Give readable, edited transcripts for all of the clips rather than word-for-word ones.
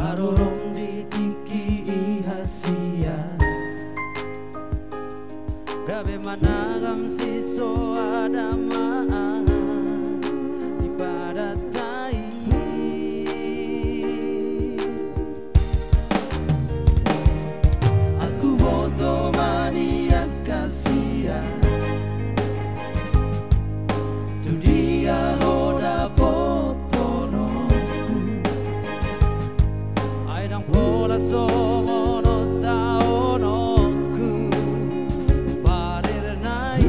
Harurong di tiki ihasia gabe managam siso adama ibadatai aku boto mania kasia tu dia hoda botono aidang pola somono taonoku parirnai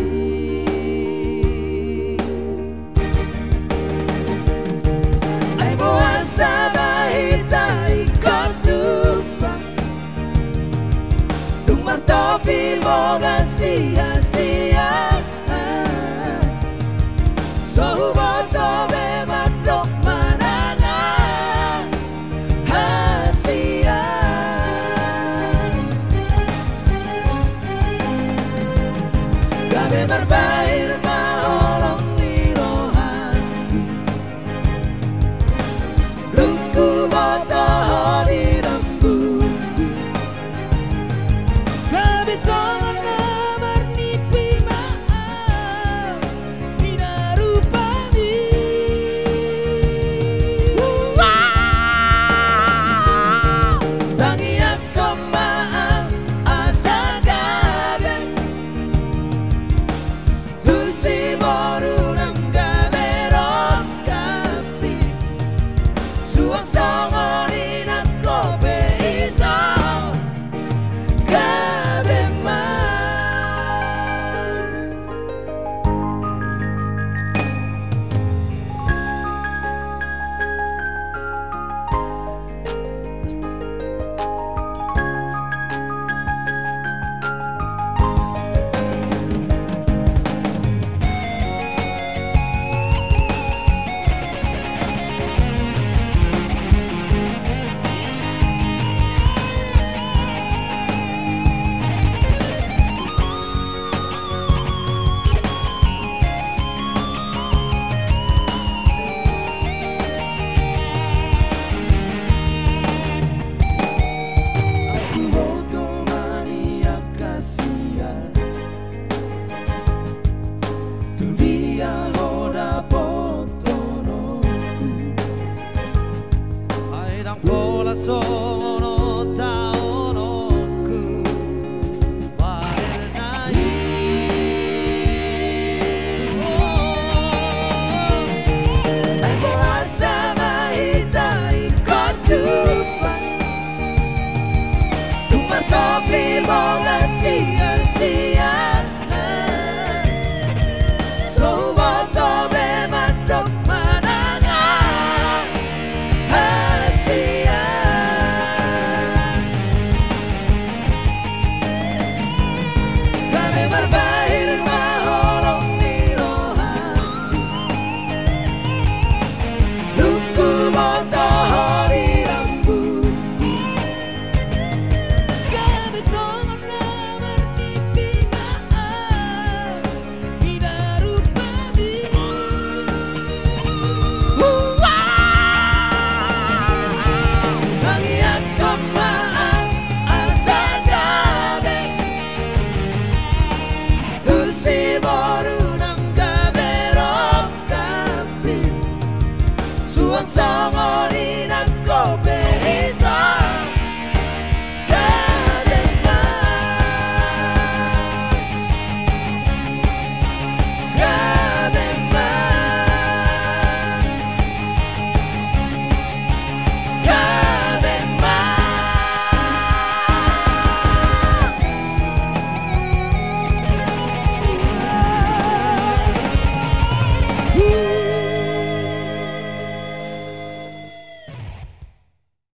ai boasa bahita ikotupa dumar topi moga sia-sia so boto be madok mananga hasia gabe berbair maolong nirohan luku boto di rambutku gabe songon namar nipi maaf mina rupami tangi aku maaf asa gaben tu si boru nang gaberok kapi suang songonin aku beito gabeman aku boto mania kasia tu dia hoda botonoku aidang pola sono taonoku parirnai ai boasa bahita ikotupa dumar topi moga sia-sia so boto be madok mananga hasia kami berbair maholong nirohan luku boto di rambutku gabe songon namar nipi maaf mina rupami tangi aku maaf asa gaben tu si boru nang gaberok kapi suang songonin aku be